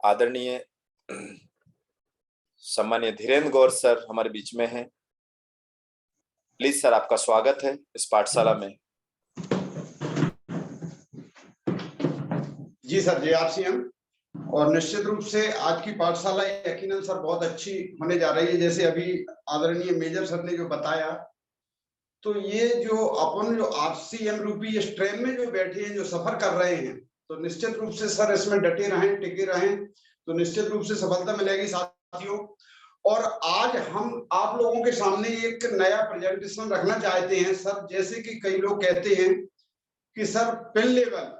आदरणीय सम्मानीय धीरेन्द्र गौर सर हमारे बीच में हैं। प्लीज सर, आपका स्वागत है इस पाठशाला में। जी सर, जय आप सीएम। और निश्चित रूप से आज की पाठशाला यकीनन सर बहुत अच्छी होने जा रही है। जैसे अभी आदरणीय मेजर सर ने जो बताया, तो ये जो अपन जो आरसीएम रूपी इस ट्रेन में जो बैठे हैं, जो सफर कर रहे हैं, तो निश्चित रूप से सर इसमें डटे रहें, टिके रहें, तो निश्चित रूप से सफलता मिलेगी साथियों। और आज हम आप लोगों के सामने एक नया प्रेजेंटेशन रखना चाहते हैं सर। जैसे कि कई लोग कहते हैं कि सर पेन लेवल,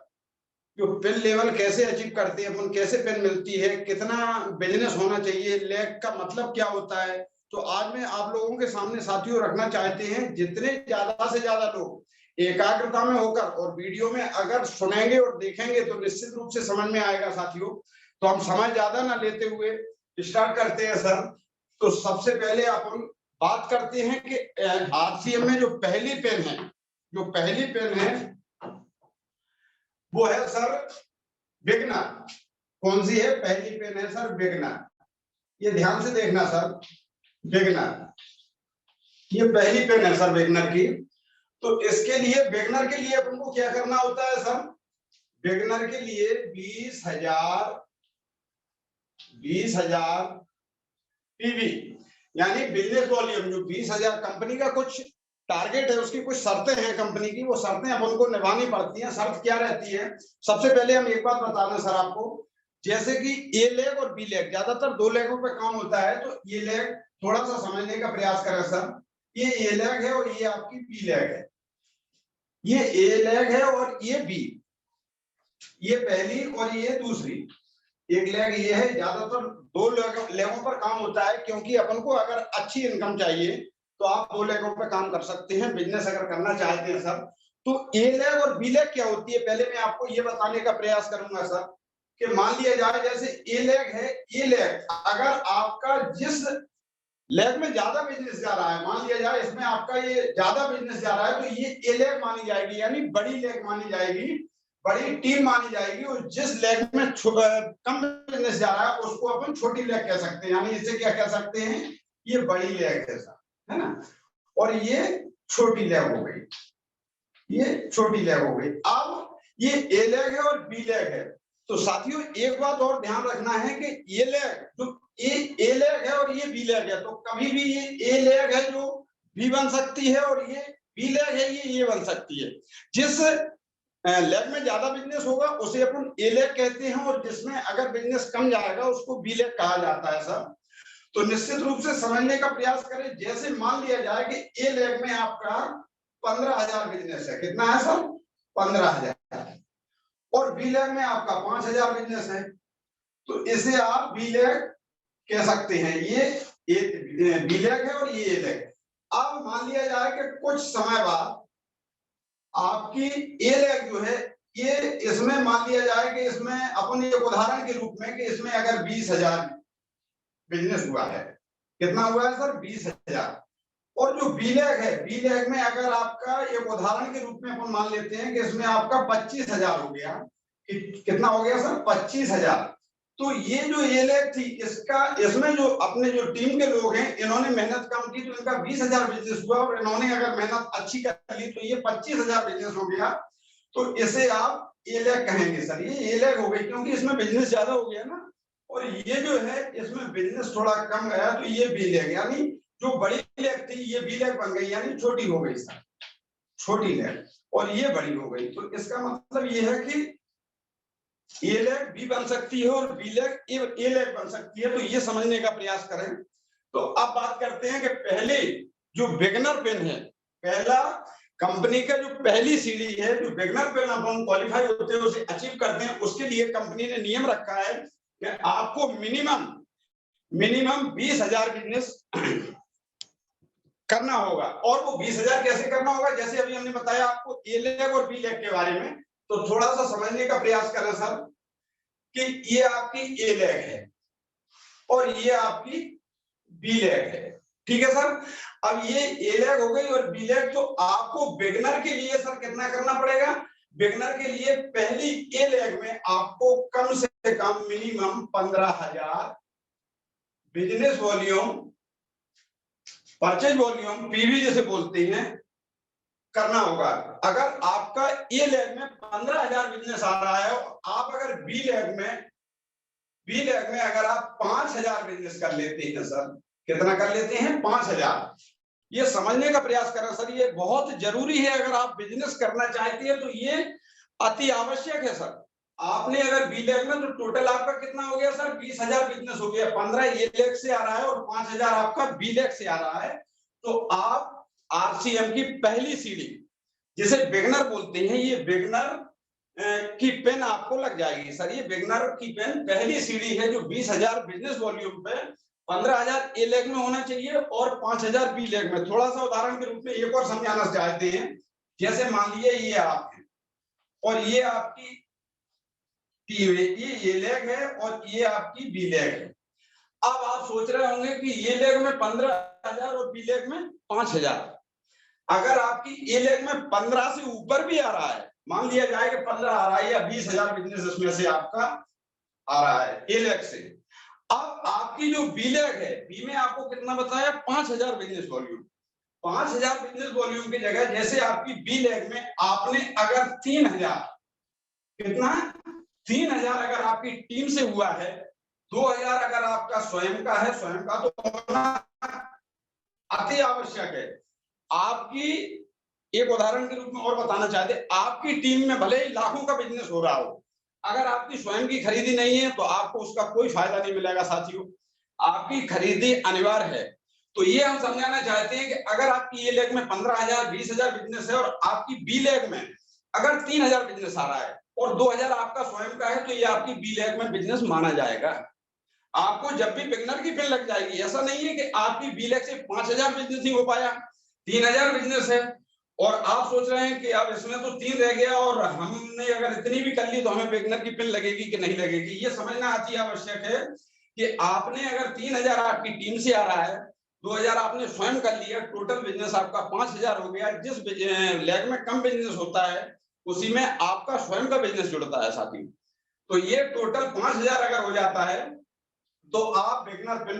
जो पेन लेवल कैसे अचीव करते हैं अपन, कैसे पेन मिलती है, कितना बिजनेस होना चाहिए, लैग का मतलब क्या होता है, तो आज मैं आप लोगों के सामने साथियों रखना चाहते हैं। जितने ज्यादा से ज्यादा लोग एकाग्रता में होकर और वीडियो में अगर सुनेंगे और देखेंगे तो निश्चित रूप से समझ में आएगा साथियों। तो हम समय ज्यादा ना लेते हुए स्टार्ट करते हैं सर। तो सबसे पहले अपन बात करते हैं कि आरसीएम में जो पहली पेन है वो है सर बिगनर। कौन सी है? पहली पेन है सर बिगनर। ये ध्यान से देखना सर, बिगनर, ये पहली पेन है सर बिगनर की। तो इसके लिए बिगनर के लिए अपन को क्या करना होता है सर? बिगनर के लिए 20,000 पीवी यानी बिजनेस वॉल्यूम, जो 20,000 कंपनी का कुछ टारगेट है, उसकी कुछ शर्तें हैं कंपनी की, वो शर्तें अपन को निभानी पड़ती हैं। शर्त क्या रहती है? सबसे पहले हम एक बात बता दें सर आपको, जैसे कि ए लेग और बी लेग, ज्यादातर 2 लेगों पे काम होता है, तो ये लेग थोड़ा सा समझने का प्रयास करें सर। ये ए लेग है और ये आपकी बी लेग है। ये ए लेग है और ये बी, ये पहली और ये दूसरी। एक लेग ये है। ज्यादातर 2 लेगों पर काम होता है, क्योंकि अपन को अगर अच्छी इनकम चाहिए तो आप 2 लेगों पर काम कर सकते हैं बिजनेस अगर करना चाहते हैं सर। तो ए लेग और बी लेग क्या होती है, पहले मैं आपको ये बताने का प्रयास करूंगा सर कि मान लिया जाए जैसे ए लेग है, ए लेग अगर आपका जिस लेग में ज्यादा बिजनेस जा रहा है, मान लिया जाए इसमें आपका ये ज्यादा बिजनेस जा रहा है, तो ये ए लेग मानी जाएगी, यानी बड़ी लेग मानी जाएगी, बड़ी टीम मानी जाएगी। और जिस लेग में कम बिजनेस जा रहा है उसको अपन छोटी लेग कह सकते हैं, यानी इसे क्या कह सकते हैं? ये बड़ी लेग है सर, है ना, और ये छोटी लेग हो गई, ये छोटी लेग हो गई। अब ये ए लेग है और बी लेग है। तो साथियों एक बात और ध्यान रखना है कि ये लेग जो ए लेग है और ये बी लेग है, तो कभी भी ये ए लेग है जो बी बन सकती है और ये बी लेग है ये बन सकती है। जिस लेग में ज्यादा बिजनेस होगा उसे अपन ए लेग कहते हैं, और जिसमें अगर बिजनेस कम जाएगा उसको बी लेग कहा जाता है सर। तो निश्चित रूप से समझने का प्रयास करें। जैसे मान लिया जाए कि ए लेग में आपका 15,000 बिजनेस है, कितना है सर? 15,000, और बी लेग में आपका 5,000 बिजनेस है, तो इसे आप बी लेग कह सकते हैं। ये बी लेग है और ये ए लेग। अब मान लिया जाए कि कुछ समय बाद आपकी ए लेग जो है, ये इसमें मान लिया जाए कि इसमें अपन एक उदाहरण के रूप में कि इसमें अगर 20,000 बिजनेस हुआ है, कितना हुआ है सर? 20,000। और जो बी लेग है, बी लेग में अगर आपका एक उदाहरण के रूप में अपन मान लेते हैं कि इसमें आपका 25,000 हो गया, कितना हो गया सर? 25,000। तो ये जो ए लेग थी, इसमें जो अपने जो टीम के लोग हैं इन्होंने मेहनत कम की, तो इनका 20,000 बिजनेस हुआ, और इन्होंने अगर मेहनत अच्छी कर ली तो ये 25,000 बिजनेस हो गया। तो इसे आप ए लेग कहेंगे सर। ये ए लेग हो गई क्योंकि इसमें बिजनेस ज्यादा हो गया ना, और ये जो है इसमें बिजनेस थोड़ा कम गया, तो ये बी लेग, यानी जो बड़ी लेग थी ये बी लेग बन गई, यानी छोटी हो गई सर, छोटी लेग, और ये बड़ी हो गई। तो इसका मतलब ये है कि ए लेग बी बन सकती है और बी लेग ए लेग बन सकती है। तो ये समझने का प्रयास करें। तो अब बात करते हैं कि पहले जो बिगनर पेन है, पहला कंपनी का जो पहली सीढ़ी है, जो बिगनर पेन हम क्वालिफाई होते हैं उसे अचीव करते हैं, उसके लिए कंपनी ने नियम रखा है कि आपको मिनिमम 20,000 बिजनेस करना होगा। और वो 20,000 कैसे करना होगा? जैसे अभी हमने बताया आपको ए लेग और बी लेग के बारे में, तो थोड़ा सा समझने का प्रयास करें सर कि ये आपकी ए लेग है और ये आपकी बी लेग है, ठीक है सर। अब ये ए लेग हो गई और बी लेग, तो आपको बिगनर के लिए सर कितना करना पड़ेगा? बिगनर के लिए पहली ए लेग में आपको कम से कम minimum 15,000 business volume, purchase volume, PV जिसे बोलते हैं, करना होगा। अगर आपका ए लेग में 15,000 बिजनेस आ रहा है, आप अगर बी लेग में अगर आप 5,000 बिजनेस कर लेते हैं सर, कितना कर लेते हैं? 5,000। ये समझने का प्रयास करें सर, ये बहुत जरूरी है। अगर आप बिजनेस करना चाहते हैं तो ये अति आवश्यक है सर। आपने अगर बी लेग में, तो टोटल आपका कितना हो गया सर? 20,000 बिजनेस हो गया। 15 ए लेग से आ रहा है और 5,000 आपका बी लेग से आ रहा है। तो आप आरसीएम की पहली सीढ़ी, जिसे बिगनर बोलते हैं, ये बिगनर की पेन आपको लग जाएगी सर। ये बिगनर की पेन पहली सीढ़ी है, जो 20,000 बिजनेस वॉल्यूम पे 15,000 ए लेग में होना चाहिए और 5,000 बी लेग में। थोड़ा सा उदाहरण के रूप में एक और समझाना चाहते हैं। जैसे मान लीजिए ये आप है और ये आपकी ये ए लेग है और ये आपकी बी लेग है। अब आप सोच रहे होंगे कि ये लेग में 15,000 और बी लेग में 5,000। अगर आपकी ए लेग में 15 से ऊपर भी आ रहा है, मान लिया जाए कि 15 आ रहा है या 20,000 बिजनेस इसमें से आपका आ रहा है ए लेग से। अब आपकी जो बी लेग है, बी में आपको कितना बताया? 5,000 बिजनेस वॉल्यूम। 5,000 बिजनेस वॉल्यूम की जगह जैसे आपकी बी लेग में आपने अगर 3,000, कितना? 3,000 अगर आपकी टीम से हुआ है, 2,000 अगर आपका स्वयं का है, स्वयं का तो होना अति आवश्यक है। आपकी एक उदाहरण के रूप में और बताना चाहते, आपकी टीम में भले ही लाखों का बिजनेस हो रहा हो, अगर आपकी स्वयं की खरीदी नहीं है तो आपको उसका कोई फायदा नहीं मिलेगा साथियों। आपकी खरीदी अनिवार्य है। तो ये हम समझाना चाहते हैं कि अगर आपकी ए लेग में 15,000 20,000 बिजनेस है और आपकी बी लेग में अगर 3,000 बिजनेस आ रहा है और 2,000 आपका स्वयं का है, तो ये आपकी बी लेग में बिजनेस माना जाएगा। आपको जब भी बिगनर की पिन लग जाएगी, ऐसा नहीं है कि आपकी बी लेग से 5,000 बिजनेस नहीं हो पाया, 3,000 बिजनेस है और आप सोच रहे हैं कि अब इसमें तो 3 रह गया और हमने अगर इतनी भी कर ली तो हमें बिगनर की पिन लगेगी कि नहीं लगेगी। ये समझना अति आवश्यक है कि आपने अगर 3,000 आपकी टीम से आ रहा है, 2,000 आपने स्वयं कर लिया, टोटल बिजनेस आपका 5,000 हो गया। जिस लेग में कम बिजनेस होता है उसी में आपका स्वयं का बिजनेस जुड़ता है साथी। तो ये टोटल 5,000 अगर हो जाता है तो आप बिगनर पिन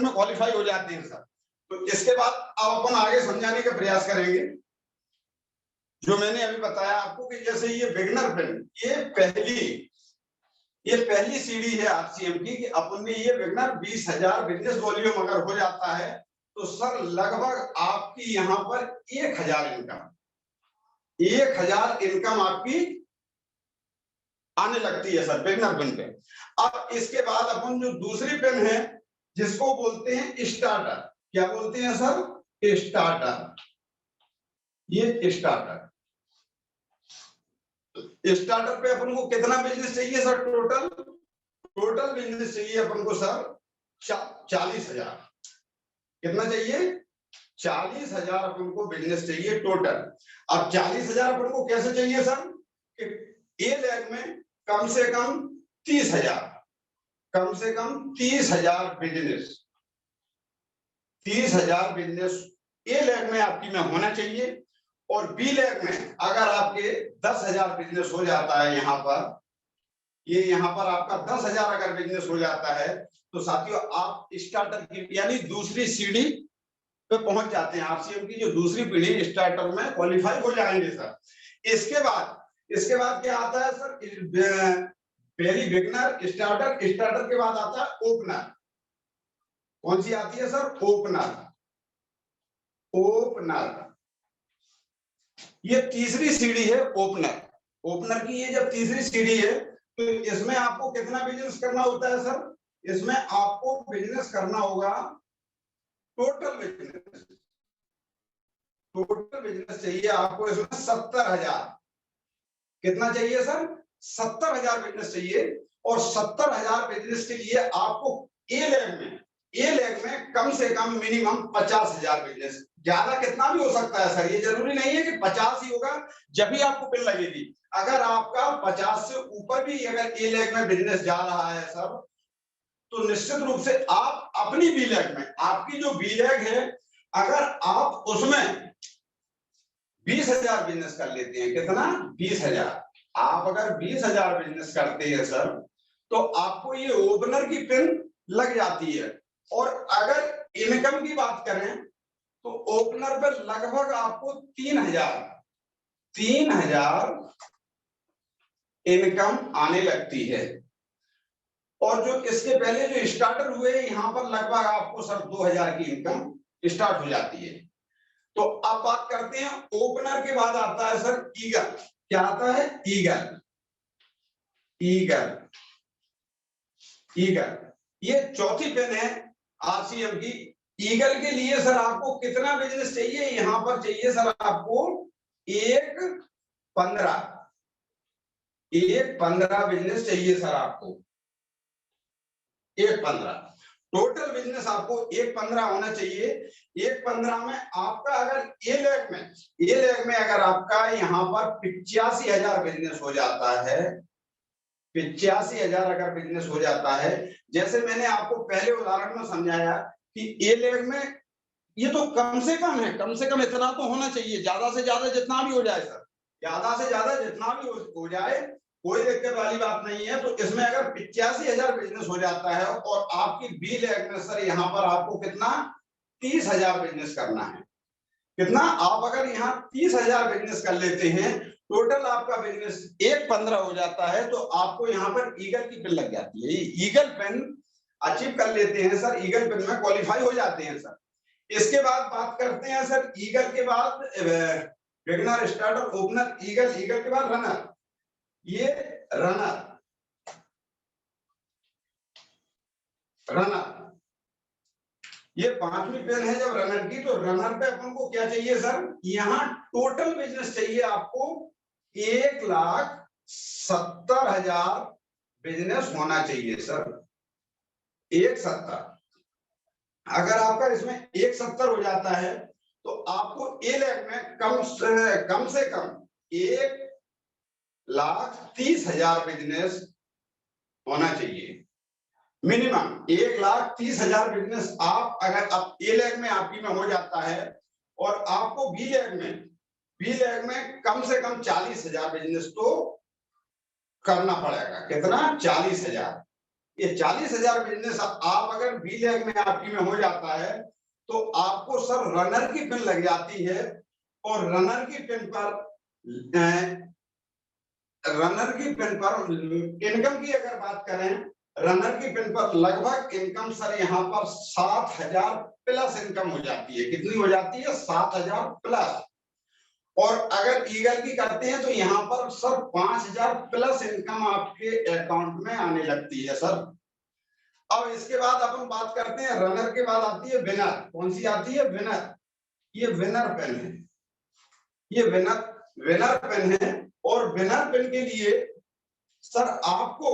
में क्वालिफाई हो जाते हैं सर। तो इसके बाद अब अपन आगे समझाने का प्रयास करेंगे। जो मैंने अभी बताया आपको कि जैसे ये बिगनर पिन, ये पहली सीढ़ी है आरसीएम की, कि अपन ने ये बिगनर 20,000 बिजनेस वॉल्यूम अगर हो जाता है तो सर लगभग आपकी यहाँ पर 1,000 इनकम आपकी आने लगती है सर बिगनर पिन पे। अब इसके बाद अपन जो दूसरी पिन है जिसको बोलते हैं स्टार्टर, क्या बोलते हैं सर? स्टार्टर। ये स्टार्टर पे अपन को कितना बिजनेस चाहिए सर? टोटल बिजनेस चाहिए अपन को सर 40,000। कितना चाहिए? 40,000 अपन को बिजनेस चाहिए टोटल। अब 40,000 अपन को कैसे चाहिए सर? ए लेग में कम से कम 30,000 बिजनेस, 30,000 बिजनेस ए लेग में आपकी में होना चाहिए। और बी लेग में अगर आपके 10,000 बिजनेस हो जाता है, यहाँ पर आपका 10,000 अगर बिजनेस हो जाता है तो साथियों आप स्टार्टर की यानी दूसरी सीढ़ी पे पहुंच जाते हैं। आरसीएम की जो दूसरी पीढ़ी स्टार्टर में क्वालिफाई हो जाएंगे सर। इसके बाद क्या आता है सर? पहली बिगनर, स्टार्टर के बाद आता है ओपनर। कौन सी आती है सर? ओपनर। ये तीसरी सीढ़ी है ओपनर की। ये जब तीसरी सीढ़ी है तो इसमें आपको कितना बिजनेस करना होता है सर? इसमें आपको बिजनेस करना होगा टोटल बिजनेस चाहिए आपको इसमें 70,000। कितना चाहिए सर? 70,000 बिजनेस चाहिए। और 70,000 बिजनेस के लिए आपको ए लेग में कम से कम मिनिमम 50,000 बिजनेस। ज्यादा कितना भी हो सकता है सर, ये जरूरी नहीं है कि 50 ही होगा जब भी आपको पिन लगेगी। अगर आपका 50 से ऊपर भी अगर ए लेग में बिजनेस जा रहा है सर, तो निश्चित रूप से आप अपनी बी लेग में, आपकी जो बी लेग है, अगर आप उसमें 20,000 बिजनेस कर लेते हैं, कितना? 20,000। आप अगर 20,000 बिजनेस करते हैं सर, तो आपको ये ओपनर की पिन लग जाती है। और अगर इनकम की बात करें तो ओपनर पर लगभग आपको 3,000 इनकम आने लगती है। और जो इसके पहले जो स्टार्टर हुए यहाँ पर लगभग आपको सर 2,000 की इनकम स्टार्ट हो जाती है। तो अब बात करते हैं ओपनर के बाद आता है सर ईगल। क्या आता है? ईगल। ईगल ईगल ये चौथी पिन है आरसीएम की। ईगल के लिए सर आपको कितना बिजनेस चाहिए? यहां पर चाहिए सर आपको 1,15 बिजनेस चाहिए सर आपको। 1,15 टोटल बिजनेस आपको 1,15 होना चाहिए। 1,15 में आपका अगर ए लेग में अगर आपका यहाँ पर 85,000 बिजनेस हो जाता है, 85,000 अगर बिजनेस हो जाता है, जैसे मैंने आपको पहले उदाहरण में समझाया कि ए लेग में ये तो कम से कम है, कम से कम इतना तो होना चाहिए। ज्यादा से ज्यादा जितना भी हो जाए सर, ज्यादा से ज्यादा जितना भी हो जाए, कोई दिक्कत वाली बात नहीं है। तो इसमें अगर 85,000 बिजनेस हो जाता है और आपकी बी लेग में सर यहाँ पर आपको कितना 30,000 बिजनेस करना है। कितना? आप अगर यहाँ 30,000 बिजनेस कर लेते हैं, टोटल आपका बिजनेस 1,15 हो जाता है, तो आपको यहाँ पर ईगल की पिन लग जाती है। ईगल पिन अचीव कर लेते हैं सर, ईगल पिन में क्वालिफाई हो जाते हैं सर। इसके बाद बात करते हैं सर ईगल के बाद beginner, starter, opener, eagle, eagle के बाद रनर। ये रनर ये पांचवी पेन है जब रनर की। तो रनर पे अपन को क्या चाहिए सर? यहाँ टोटल बिजनेस चाहिए आपको 1,70,000 बिजनेस होना चाहिए सर। 1,70 अगर आपका इसमें 1,70 हो जाता है तो आपको ए लेग में कम से कम 1,30,000 बिजनेस होना चाहिए। मिनिमम 1,30,000 बिजनेस आप अगर अब ए लेग में आपकी में हो जाता है, और आपको बी लेग में कम से कम 40,000 बिजनेस तो करना पड़ेगा। कितना? 40,000। ये 40,000 बिजनेस आप अगर बी लेग में आपकी में हो जाता है तो आपको सर रनर की पिन लग जाती है। और रनर की पिन पर इनकम की अगर बात करें, रनर की पिन पर लगभग इनकम सर यहाँ पर 7,000 प्लस इनकम हो जाती है। कितनी हो जाती है? 7,000 प्लस। और अगर ईगल की करते हैं तो यहाँ पर सर 5,000 प्लस इनकम आपके अकाउंट में आने लगती है सर। अब इसके बाद अपन बात करते हैं रनर के बाद आती है विनर। कौन सी आती है? विनर। ये विनर पेन है, ये विनर पेन है। और विनर पेन के लिए सर आपको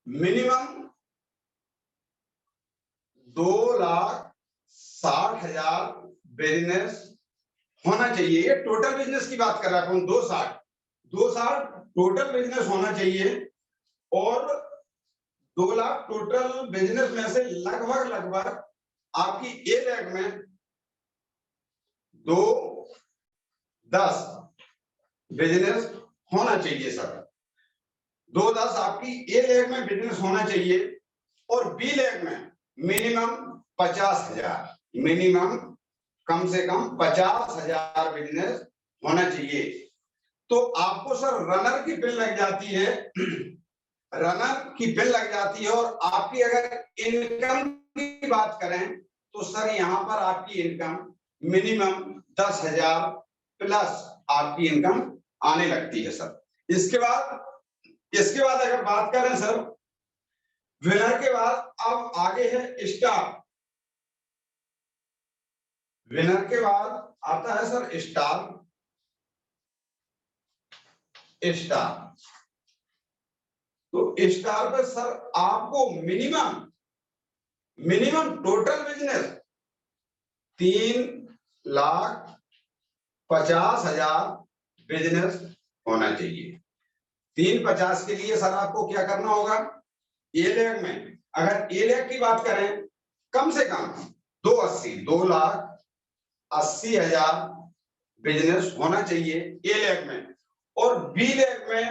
मिनिमम 2,60,000 बिजनेस होना चाहिए। ये टोटल बिजनेस की बात कर रहा है, 2,60 टोटल बिजनेस होना चाहिए। और 2 लाख टोटल बिजनेस में से लगभग आपकी ए लेग में 2,10 बिजनेस होना चाहिए सर। 2,10 आपकी ए लेग में बिजनेस होना चाहिए। और बी लेग में मिनिमम 50,000, मिनिमम कम से कम 50,000 बिजनेस होना चाहिए। तो आपको सर रनर की पिन लग जाती है, रनर की पिन लग जाती है। और आपकी अगर इनकम की बात करें तो सर यहाँ पर आपकी इनकम मिनिमम 10,000 प्लस आपकी इनकम आने लगती है सर। इसके बाद अगर बात करें सर विनर के बाद, अब आगे है स्टार। विनर के बाद आता है सर स्टार। तो स्टार पे सर आपको मिनिमम टोटल बिजनेस 3,50,000 बिजनेस होना चाहिए। 3,50 के लिए सर आपको क्या करना होगा? ए लेग में अगर ए लेग की बात करें, कम से कम 2,80,000 बिजनेस होना चाहिए ए लेग में। और बी लेग में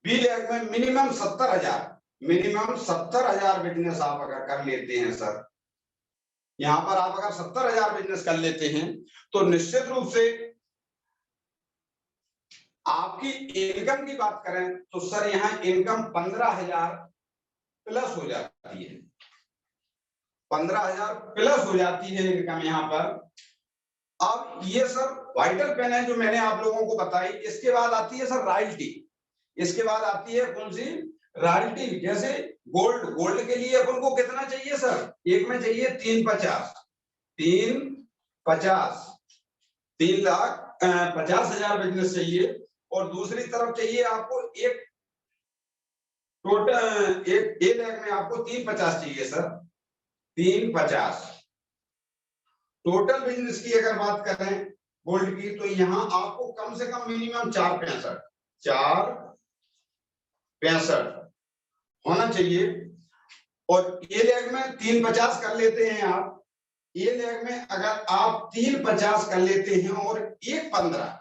मिनिमम 70,000, मिनिमम 70,000 बिजनेस आप अगर कर लेते हैं सर, यहां पर आप अगर 70,000 बिजनेस कर लेते हैं तो निश्चित रूप से आपकी इनकम की बात करें तो सर यहाँ इनकम 15,000 प्लस हो जाती है, 15,000 प्लस हो जाती है इनकम यहाँ पर। अब ये सर वाइटल पेन है जो मैंने आप लोगों को बताई। इसके बाद आती है सर रॉयल्टी, इसके बाद आती है कौन सी, रॉयल्टी। जैसे गोल्ड, गोल्ड के लिए अपन को कितना चाहिए सर, एक में चाहिए 350, 3,50,000 बिजनेस चाहिए, और दूसरी तरफ चाहिए आपको एक टोटल एक लाख में आपको 350 चाहिए सर, 350। टोटल बिजनेस की अगर बात करें गोल्ड की तो यहाँ आपको कम से कम मिनिमम 465 होना चाहिए। और ये लेग में 350 कर लेते हैं आप, ये लेग में अगर आप 350 कर लेते हैं और 115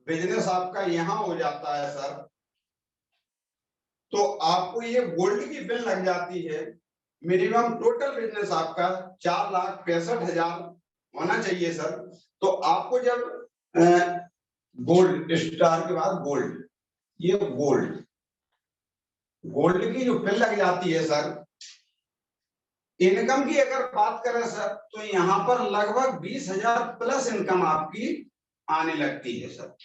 बिजनेस आपका यहां हो जाता है सर, तो आपको ये गोल्ड की बिल लग जाती है। मिनिमम टोटल बिजनेस आपका 4,65,000 होना चाहिए सर। तो आपको जब गोल्ड स्टार के बाद गोल्ड, ये गोल्ड की जो बिल लग जाती है सर, इनकम की अगर बात करें सर तो यहाँ पर लगभग 20,000 प्लस इनकम आपकी आने लगती है सर,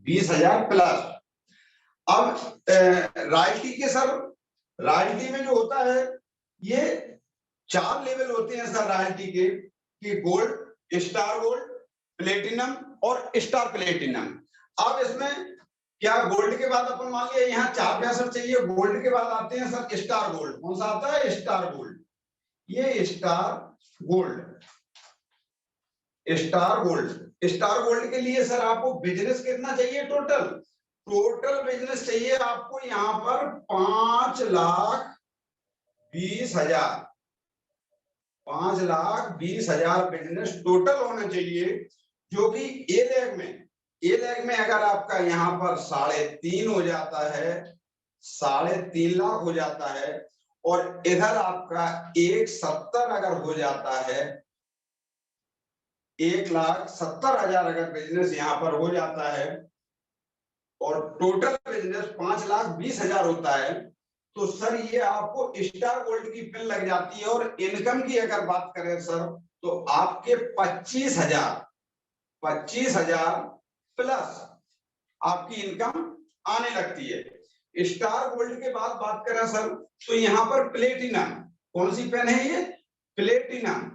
20,000 प्लस। अब रॉयल्टी के सर, रॉयल्टी में जो होता है ये 4 लेवल होते हैं सर रॉयल्टी के, कि गोल्ड, स्टार गोल्ड, प्लेटिनम और स्टार प्लेटिनम। अब इसमें क्या गोल्ड के बाद अपन मान लिया यहाँ 465 चाहिए, गोल्ड के बाद आते हैं सर स्टार गोल्ड। कौन सा आता है, स्टार गोल्ड। ये star gold, star gold, star gold के लिए सर आपको बिजनेस कितना चाहिए, टोटल बिजनेस चाहिए आपको यहाँ पर 5,20,000, 5,20,000 बिजनेस टोटल होना चाहिए। जो कि ए लेग में अगर आपका यहाँ पर 3.5 हो जाता है, 3.5 लाख हो जाता है, और इधर आपका 1,70 अगर हो जाता है, 1,70,000 अगर बिजनेस यहाँ पर हो जाता है, और टोटल बिजनेस 5,20,000 होता है, तो सर ये आपको स्टार गोल्ड की पिन लग जाती है। और इनकम की अगर बात करें सर तो आपके 25,000 प्लस आपकी इनकम आने लगती है। स्टार गोल्ड के बाद बात करें सर तो यहाँ पर प्लेटिनम, कौन सी पेन है ये, प्लेटिनम,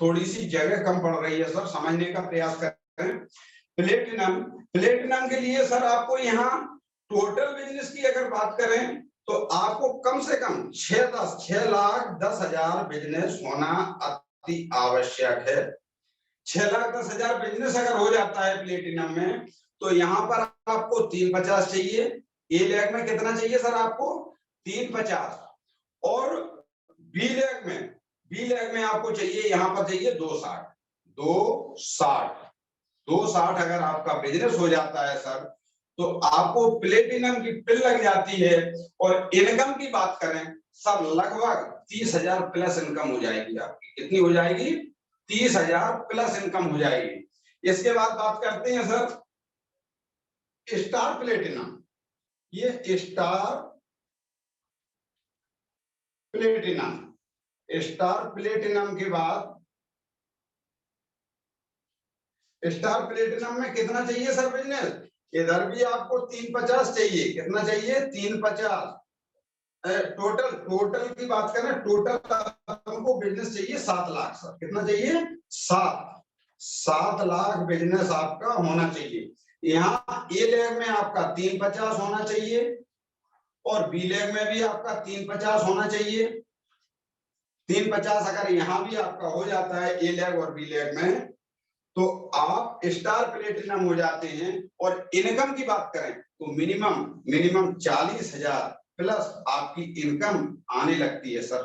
थोड़ी सी जगह कम पड़ रही है सर, समझने का प्रयास करें। प्लेटिनम के लिए सर आपको यहाँ टोटल बिजनेस की अगर बात करें तो आपको कम से कम 6,10,000 बिजनेस होना अति आवश्यक है। 6,10,000 बिजनेस अगर हो जाता है प्लेटिनम में तो यहाँ पर आपको 350 चाहिए। ए लेग में कितना चाहिए सर आपको, 350। और बी लेग में आपको चाहिए, यहाँ पर चाहिए 260 अगर आपका बिजनेस हो जाता है सर तो आपको प्लेटिनम की पिन लग जाती है। और इनकम की बात करें सर लगभग 30,000 प्लस इनकम हो जाएगी आपकी। कितनी हो जाएगी, 30,000 प्लस इनकम हो जाएगी। इसके बाद बात करते हैं सर स्टार प्लेटिनम। ये स्टार प्लेटिनम के बाद स्टार प्लेटिनम में कितना चाहिए सर बिजनेस, इधर भी आपको 350 चाहिए। कितना चाहिए, 350। टोटल की बात करें, टोटल हमको बिजनेस चाहिए 7 लाख सर। कितना चाहिए, 7 लाख बिजनेस आपका होना चाहिए। यहाँ ए लेग में आपका 350 होना चाहिए और बी लेग में भी आपका 350 होना चाहिए। 350 अगर यहाँ भी आपका हो जाता है ए लेग और बी लेग में तो आप स्टार प्लेटिनम हो जाते हैं। और इनकम की बात करें तो मिनिमम 40,000 प्लस आपकी इनकम आने लगती है सर।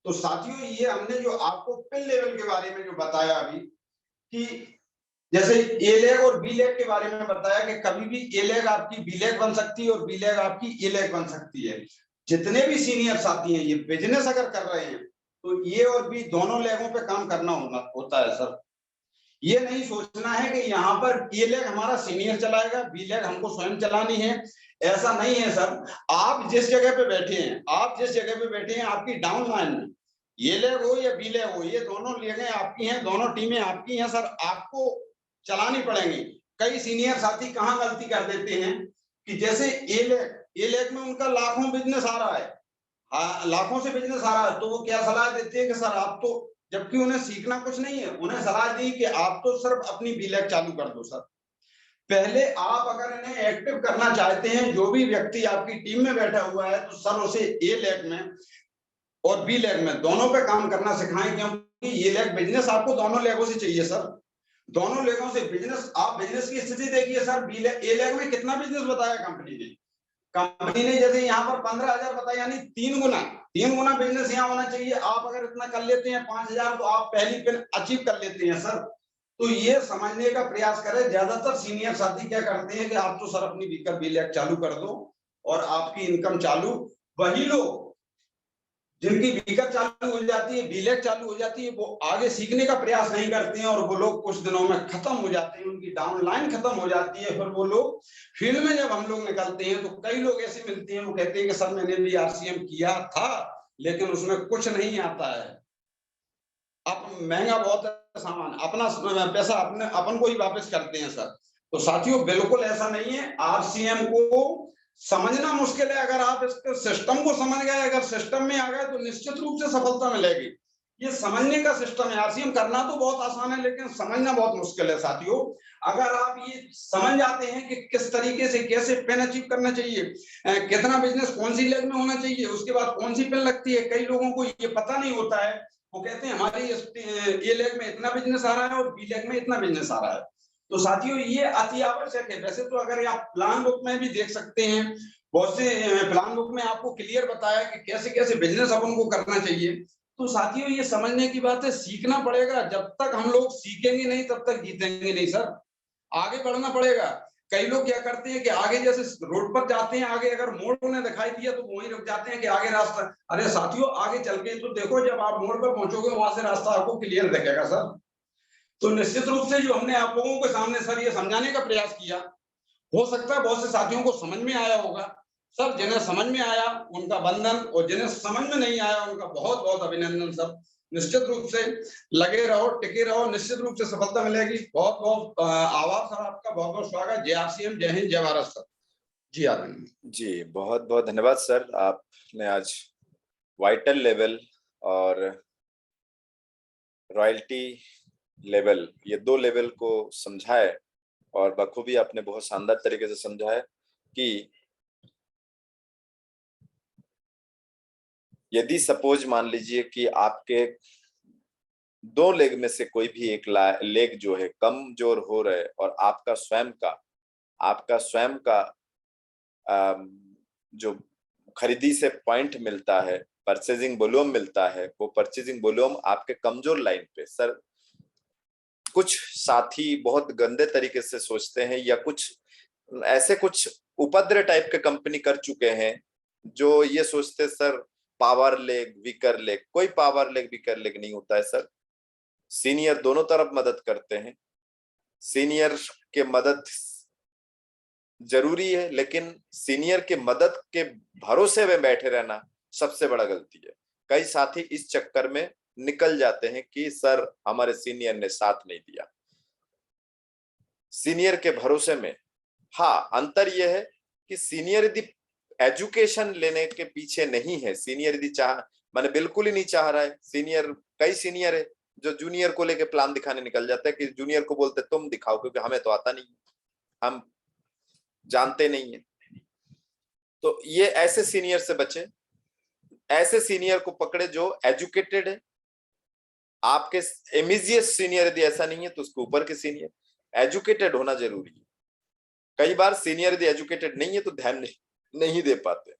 तो साथियों ये हमने जो आपको पिन लेवल के बारे में जो बताया अभी कि जैसे ए लेग और बी लेग के बारे में बताया कि कभी भी ए लेग आपकी बी लेग बन सकती है और बी लेग आपकी ए लेग बन सकती है। जितने भी सीनियर साथी हैं ये बिजनेस अगर कर रहे हैं तो ए और बी दोनों लेगों पे काम करना होता है सर। ये नहीं सोचना है कि यहाँ पर ए लेग हमारा सीनियर चलाएगा, बी लेग हमको स्वयं चलानी है, ऐसा नहीं है सर। आप जिस जगह पे बैठे हैं, आपकी डाउन लाइन में ये लेग हो या बी लेग हो, ये दोनों लेगें आपकी हैं, दोनों टीमें आपकी हैं सर, आपको चलानी पड़ेंगी। कई सीनियर साथी कहाँ गलती कर देते हैं कि जैसे ए लेग में उनका लाखों बिजनेस आ रहा है, लाखों से बिजनेस आ रहा है, तो वो क्या सलाह देते हैं कि सर आप तो, जबकि उन्हें सीखना कुछ नहीं है, उन्हें सलाह दी कि आप तो सिर्फ अपनी बी लेग चालू कर दो सर। पहले आप अगर इन्हें एक्टिव करना चाहते हैं, जो भी व्यक्ति आपकी टीम में बैठा हुआ है, तो सर उसे ए लेग में और बी लेग में दोनों पे काम करना सिखाएं, क्योंकि ये लेग बिजनेस आपको दोनों लेगों से चाहिए सर। दोनों लेगों से बिजनेस, आप बिजनेस की स्थिति देखिए सर, ए लेग में कितना बिजनेस बताया कंपनी ने जैसे यहाँ पर 15,000 बताया, यानी 3 गुना बिजनेस यहाँ होना चाहिए। आप अगर इतना कर लेते हैं 5,000 तो आप पहली पिन अचीव कर लेते हैं सर। तो ये समझने का प्रयास करें। ज्यादातर सीनियर साथी क्या करते हैं कि आप तो सर अपनी बी लेग चालू कर दो और आपकी इनकम चालू। वही लोग जिनकी बीकर चालू हो जाती है, बी लेग चालू हो जाती है, वो आगे सीखने का प्रयास नहीं करते हैं और वो लोग कुछ दिनों में खत्म हो जाते हैं, उनकी डाउन लाइन खत्म हो जाती है। फिर वो लोग फील्ड में जब हम लोग निकलते हैं तो कई लोग ऐसे मिलते हैं, वो कहते हैं कि सर मैंने भी आरसीएम किया था लेकिन उसमें कुछ नहीं आता है, अब महंगा बहुत है सामान, अपना पैसा अपन को ही वापस करते हैं सर। तो साथियों बिल्कुल ऐसा नहीं है। आरसीएम को समझना मुश्किल है, अगर आप इसके सिस्टम को समझ गए, अगर सिस्टम में आ गए तो निश्चित रूप से सफलता मिलेगी। ये समझने का सिस्टम है। आरसीएम करना तो बहुत आसान है लेकिन समझना बहुत मुश्किल है साथियों। अगर आप ये समझ जाते हैं कि किस तरीके से कैसे पिन अचीव करना चाहिए, कितना बिजनेस कौन सी लेग में होना चाहिए, उसके बाद कौन सी पिन लगती है, कई लोगों को ये पता नहीं होता है। वो कहते हैं हमारी ए लेग में इतना बिजनेस आ रहा है और बी लेग में इतना बिजनेस आ रहा है। तो साथियों ये अति आवश्यक है। वैसे तो अगर आप प्लान बुक में भी देख सकते हैं, बहुत से प्लान बुक में आपको क्लियर बताया कि कैसे कैसे बिजनेस अपन को करना चाहिए। तो साथियों ये समझने की बात है, सीखना पड़ेगा। जब तक हम लोग सीखेंगे नहीं तब तक जीतेंगे नहीं सर, आगे बढ़ना पड़ेगा। कई लोग क्या करते हैं कि आगे जैसे रोड पर जाते हैं, आगे अगर मोड़ उन्हें दिखाई दिया तो वहीं रुक जाते हैं कि आगे रास्ता। अरे साथियों आगे चल के तो देखो, जब आप मोड़ पर पहुंचोगे वहां से रास्ता आपको क्लियर दिखेगा सर। तो निश्चित रूप से जो हमने आप लोगों के सामने सर ये समझाने का प्रयास किया, हो सकता है बहुत से साथियों को समझ में आया होगा सर। जिन्हें समझ में आया उनका वंदन, और जिन्हें समझ में नहीं आया उनका बहुत बहुत अभिनंदन सर। निश्चित रूप से लगे रहो, टिके रहो, निश्चित रूप से सफलता मिलेगी। बहुत बहुत आभार सर आपका, बहुत बहुत स्वागत। जय आरसीएम, जय हिंद, जय भारत सर। जी आनंद जी, बहुत बहुत धन्यवाद सर। आपने आज वाइटल लेवल और रॉयल्टी लेवल, ये 2 लेवल को समझाए और बखूबी आपने बहुत शानदार तरीके से समझाया कि यदि सपोज मान लीजिए कि आपके 2 लेग में से कोई भी एक लेग जो है कमजोर हो रहा है और आपका स्वयं का जो खरीदी से पॉइंट मिलता है, परचेजिंग वॉल्यूम मिलता है, वो परचेजिंग वॉल्यूम आपके कमजोर लाइन पे सर कुछ साथी बहुत गंदे तरीके से सोचते हैं, या कुछ उपद्रव टाइप के कंपनी कर चुके हैं जो ये सोचते sir power leg weaker leg. कोई पावर लेग वीकर लेग नहीं होता है सर। सीनियर दोनों तरफ मदद करते हैं। सीनियर के मदद जरूरी है, लेकिन सीनियर के मदद के भरोसे में बैठे रहना सबसे बड़ा गलती है। कई साथी इस चक्कर में निकल जाते हैं कि सर हमारे सीनियर ने साथ नहीं दिया। सीनियर के भरोसे में, हाँ अंतर यह है कि सीनियर यदि एजुकेशन लेने के पीछे नहीं है, सीनियर यदि मैंने बिल्कुल ही नहीं चाह रहा है, कई सीनियर है जो जूनियर को लेके प्लान दिखाने निकल जाता है कि जूनियर को बोलते तुम दिखाओ क्योंकि हमें तो आता नहीं, हम जानते नहीं है। तो ये ऐसे सीनियर से बचे। ऐसे सीनियर को पकड़े जो एजुकेटेड है। आपके इमीडिएट सीनियर यदि ऐसा नहीं है तो उसके ऊपर के सीनियर। एजुकेटेड होना जरूरी है। कई बार सीनियर यदि एजुकेटेड नहीं है तो ध्यान नहीं दे पाते।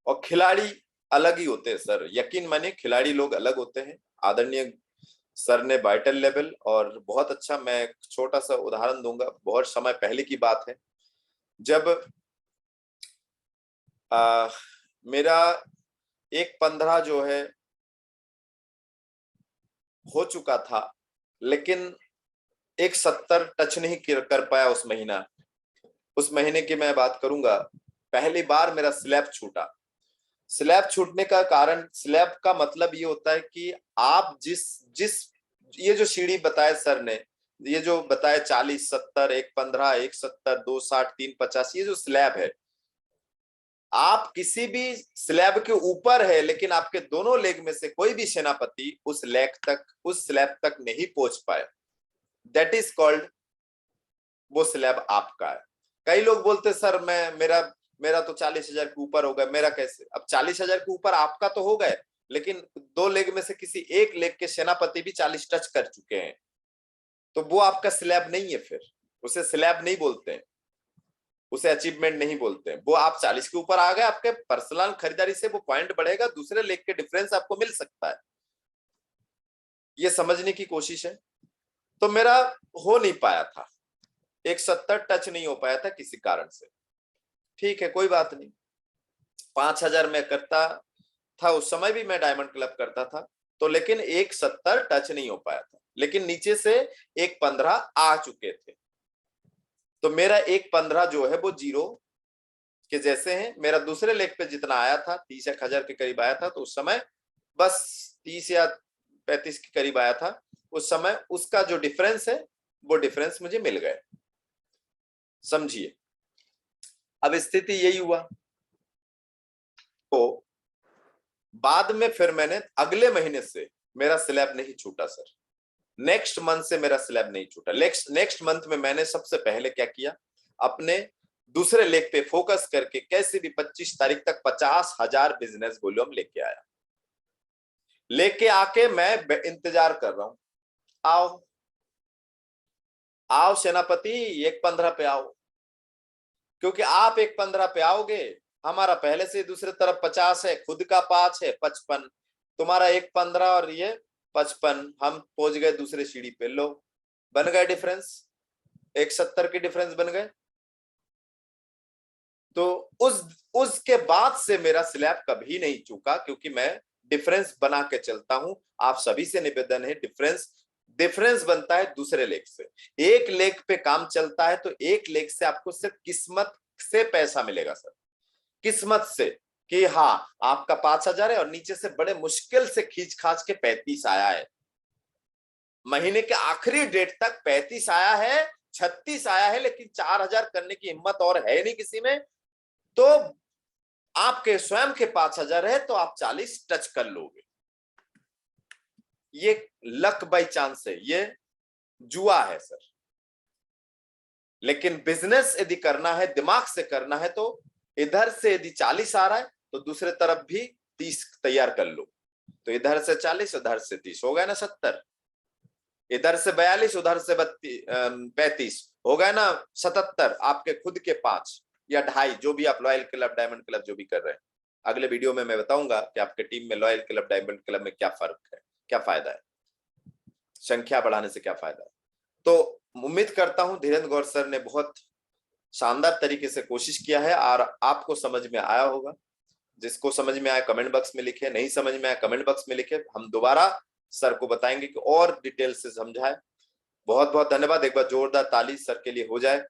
और खिलाड़ी अलग ही होते हैं सर, यकीन मानिए खिलाड़ी लोग अलग होते हैं। आदरणीय सर ने वाइटल लेवल और बहुत अच्छा, मैं एक छोटा सा उदाहरण दूंगा, बहुत समय पहले की बात है जब मेरा 1.15 जो है हो चुका था, लेकिन 1.70 टच नहीं कर पाया उस महीना। उस महीने की मैं बात करूंगा, पहली बार मेरा स्लैब छूटा। स्लैब छूटने का कारण, स्लैब का मतलब ये होता है कि आप जिस जिस ये जो सीढ़ी बताए सर ने, ये जो बताए 40, 70, 1.15, 1.70, 2.60, 3.50, ये जो स्लैब है, आप किसी भी स्लैब के ऊपर है, लेकिन आपके दोनों लेग में से कोई भी सेनापति उस लेग तक, उस स्लैब तक नहीं पहुंच पाए, दैट इज कॉल्ड, वो स्लैब आपका है। कई लोग बोलते सर मेरा तो 40,000 के ऊपर हो गया, मेरा कैसे? अब 40,000 के ऊपर आपका तो हो गए, लेकिन दो लेग में से किसी एक लेग के सेनापति भी 40 टच कर चुके हैं, तो वो आपका स्लैब नहीं है, फिर उसे स्लैब नहीं बोलते हैं, उसे अचीवमेंट नहीं बोलते हैं। वो आप 40 के ऊपर आ गए, आपके पर्सनल खरीदारी से वो पॉइंट बढ़ेगा, दूसरे लेग के डिफरेंस आपको मिल सकता है, ये समझने की कोशिश है। तो मेरा हो नहीं पाया था, 1.70 टच नहीं हो पाया था किसी कारण से, ठीक है कोई बात नहीं। 5,000 में करता था, उस समय भी मैं डायमंड क्लब करता था, तो लेकिन 1.70 टच नहीं हो पाया था, लेकिन नीचे से 1.15 आ चुके थे। तो मेरा 1.15 जो है वो जीरो के जैसे हैं। मेरा दूसरे लेग पे जितना आया था 30,000 के करीब आया था, तो उस समय बस 30 या 35 के करीब आया था उस समय, उसका जो डिफरेंस है वो डिफरेंस मुझे मिल गए, समझिए। अब स्थिति यही हुआ, तो बाद में फिर मैंने अगले महीने से मेरा स्लैब नहीं छूटा सर, नेक्स्ट मंथ से मेरा स्लैब नहीं छूटा। नेक्स्ट मंथ में मैंने सबसे पहले क्या किया, अपने दूसरे लेग पे फोकस करके कैसे भी 25 तारीख तक 50,000 बिजनेस वॉल्यूम लेके आया। लेके आके मैं इंतजार कर रहा हूं, आओ आओ सेनापति 1.15 पे आओ, क्योंकि आप 1.15 पे आओगे, हमारा पहले से दूसरे तरफ 50 है, खुद का 5 है 55, तुम्हारा 1.15 और ये 55, हम पहुंच गए दूसरे सीढ़ी पे, लो बन गए डिफरेंस, 1.70 के डिफरेंस बन गए। तो उसके बाद से मेरा स्लैब कभी नहीं चूका, क्योंकि मैं डिफरेंस बना के चलता हूं। आप सभी से निवेदन है, डिफरेंस बनता है दूसरे लेग से। एक लेग पे काम चलता है, तो एक लेग से आपको सिर्फ किस्मत से पैसा मिलेगा सर, किस्मत से, कि हाँ आपका 5,000 है और नीचे से बड़े मुश्किल से खींच खाच के 35 आया है, महीने के आखिरी डेट तक 35 आया है, 36 आया है, लेकिन 4,000 करने की हिम्मत और है नहीं किसी में, तो आपके स्वयं के 5,000 है तो आप 40 टच कर लोगे। ये लक बाय चांस है, ये जुआ है सर। लेकिन बिजनेस यदि करना है, दिमाग से करना है, तो इधर से यदि 40 आ रहा है तो दूसरे तरफ भी 30 तैयार कर लो, तो इधर से 40 उधर से 30 हो गया ना 70, इधर से 42 उधर से 35 हो गया ना 77, आपके खुद के 5 या 2.5, जो भी आप लॉयल क्लब, डायमंड क्लब जो भी कर रहे हैं। अगले वीडियो में मैं बताऊंगा कि आपके टीम में लॉयल क्लब, डायमंड क्लब में क्या फर्क है, क्या फायदा है, संख्या बढ़ाने से क्या फायदा है। तो उम्मीद करता हूं धीरेन्द्र गौर सर ने बहुत शानदार तरीके से कोशिश किया है और आपको समझ में आया होगा। जिसको समझ में आया कमेंट बॉक्स में लिखे, नहीं समझ में आया कमेंट बॉक्स में लिखे, हम दोबारा सर को बताएंगे कि और डिटेल से समझाए। बहुत बहुत धन्यवाद, एक बार जोरदार ताली सर के लिए हो जाए।